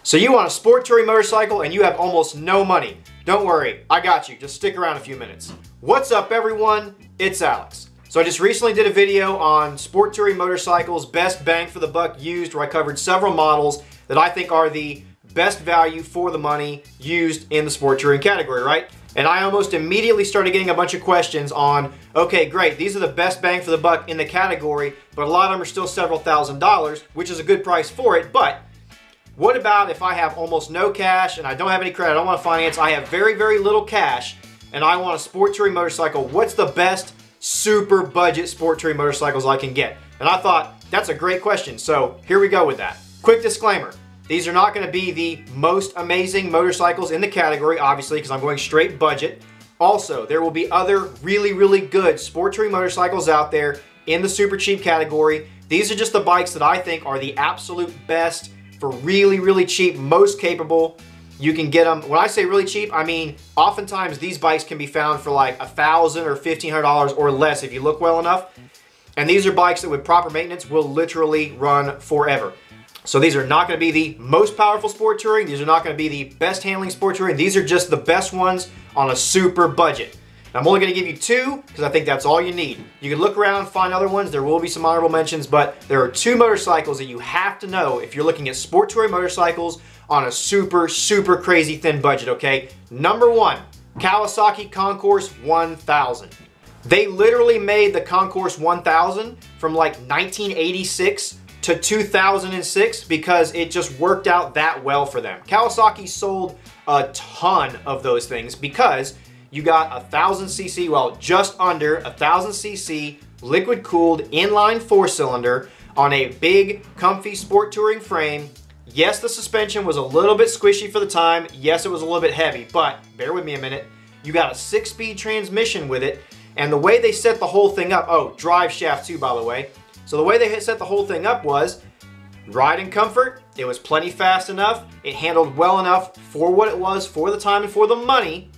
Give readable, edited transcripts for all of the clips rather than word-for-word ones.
So you want a sport touring motorcycle and you have almost no money. Don't worry, I got you. Just stick around a few minutes. What's up everyone? It's Alex. So I just recently did a video on sport touring motorcycles, best bang for the buck used, where I covered several models that I think are the best value for the money used in the sport touring category, right? And I almost immediately started getting a bunch of questions on, okay, great, these are the best bang for the buck in the category, but a lot of them are still several $1,000s, which is a good price for it, but what about if I have almost no cash and I don't have any credit, I don't want to finance, I have very, very little cash, and I want a sport touring motorcycle, what's the best super budget sport touring motorcycles I can get? And I thought, that's a great question, so here we go with that. Quick disclaimer. These are not going to be the most amazing motorcycles in the category, obviously, because I'm going straight budget. Also, there will be other really, really good sport touring motorcycles out there in the super cheap category. These are just the bikes that I think are the absolute best for really, really cheap, most capable. You can get them, when I say really cheap, I mean, oftentimes these bikes can be found for like $1,000 or $1,500 or less if you look well enough. And these are bikes that with proper maintenance will literally run forever. So these are not going to be the most powerful sport touring. These are not going to be the best handling sport touring. These are just the best ones on a super budget. Now, I'm only going to give you two because I think that's all you need. You can look around, find other ones. There will be some honorable mentions, but there are two motorcycles that you have to know if you're looking at sport touring motorcycles on a super, super crazy thin budget, okay? Number one, Kawasaki Concours 1000. They literally made the Concours 1000 from like 1986 to 2006 because it just worked out that well for them. Kawasaki sold a ton of those things because you got 1000cc, well, just under 1000cc liquid cooled inline 4-cylinder on a big comfy sport touring frame. Yes, the suspension was a little bit squishy for the time. Yes, it was a little bit heavy, but bear with me a minute. You got a 6-speed transmission with it, and the way they set the whole thing up, oh, drive shaft too, by the way. So the way they set the whole thing up was riding comfort, it was plenty fast enough, it handled well enough for what it was, for the time and for the money,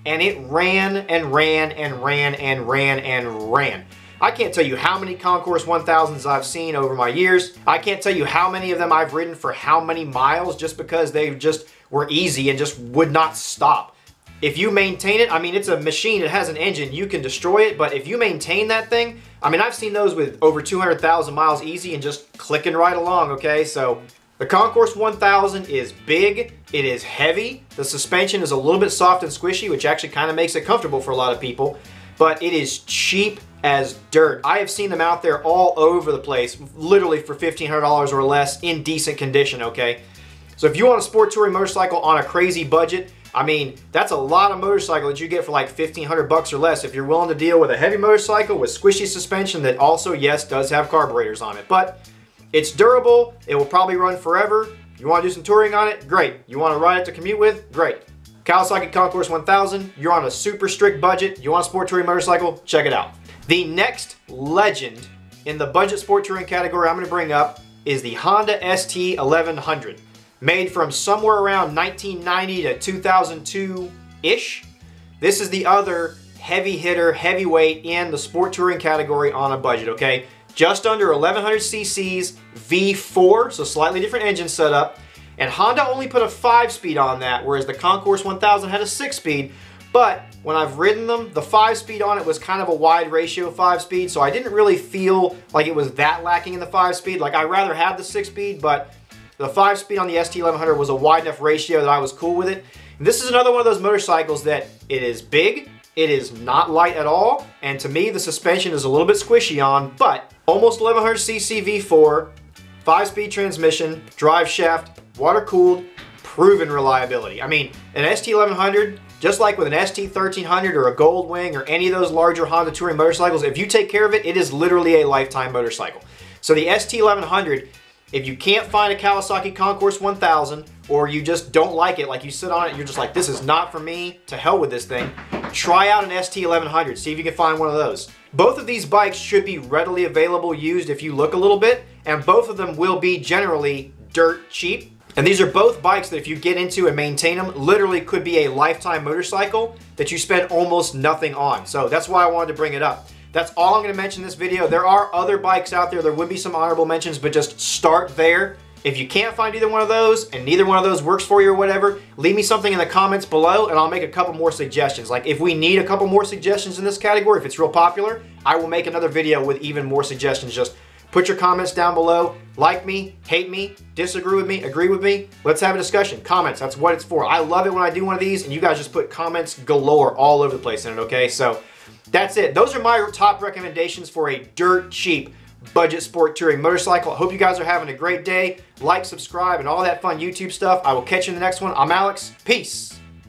and it ran and ran and ran and ran and ran. I can't tell you how many Concours 1000s I've seen over my years. I can't tell you how many of them I've ridden for how many miles just because they just were easy and just would not stop. If you maintain it, I mean, it's a machine, it has an engine, you can destroy it, but if you maintain that thing, I mean, I've seen those with over 200,000 miles easy and just clicking right along, okay? So the Concours 1000 is big, it is heavy, the suspension is a little bit soft and squishy, which actually kind of makes it comfortable for a lot of people, but it is cheap as dirt. I have seen them out there all over the place, literally for $1,500 or less in decent condition, okay? So if you want a sport touring motorcycle on a crazy budget, I mean, that's a lot of motorcycle that you get for like 1,500 bucks or less if you're willing to deal with a heavy motorcycle with squishy suspension that also, yes, does have carburetors on it. But it's durable, it will probably run forever. You want to do some touring on it? Great. You want to ride it to commute with? Great. Kawasaki Concours 1000, you're on a super strict budget, you want a sport touring motorcycle? Check it out. The next legend in the budget sport touring category I'm going to bring up is the Honda ST1100. Made from somewhere around 1990 to 2002-ish. This is the other heavy hitter, heavyweight in the sport touring category on a budget, okay? Just under 1100 cc's, V4, so slightly different engine setup. And Honda only put a 5-speed on that, whereas the Concours 1000 had a 6-speed. But when I've ridden them, the 5-speed on it was kind of a wide ratio 5-speed, so I didn't really feel like it was that lacking in the 5-speed. Like, I'd rather have the 6-speed, but the 5-speed on the ST1100 was a wide enough ratio that I was cool with it. And this is another one of those motorcycles that it is big, it is not light at all, and to me the suspension is a little bit squishy on, but almost 1100cc V4, 5-speed transmission, drive shaft, water cooled, proven reliability. I mean, an ST1100, just like with an ST1300 or a Goldwing or any of those larger Honda touring motorcycles, if you take care of it, it is literally a lifetime motorcycle. So the ST1100, if you can't find a Kawasaki Concours 1000, or you just don't like it, like you sit on it and you're just like, this is not for me, to hell with this thing, try out an ST1100, see if you can find one of those. Both of these bikes should be readily available used if you look a little bit, and both of them will be generally dirt cheap. And these are both bikes that if you get into and maintain them, literally could be a lifetime motorcycle that you spend almost nothing on. So that's why I wanted to bring it up. That's all I'm going to mention in this video. There are other bikes out there. There would be some honorable mentions, but just start there. If you can't find either one of those and neither one of those works for you or whatever, leave me something in the comments below and I'll make a couple more suggestions. Like if we need a couple more suggestions in this category, if it's real popular, I will make another video with even more suggestions. Just put your comments down below. Like me, hate me, disagree with me, agree with me. Let's have a discussion. Comments, that's what it's for. I love it when I do one of these and you guys just put comments galore all over the place in it, okay? So that's it. Those are my top recommendations for a dirt cheap budget sport touring motorcycle. I hope you guys are having a great day. Like, subscribe, and all that fun YouTube stuff. I will catch you in the next one. I'm Alex. Peace.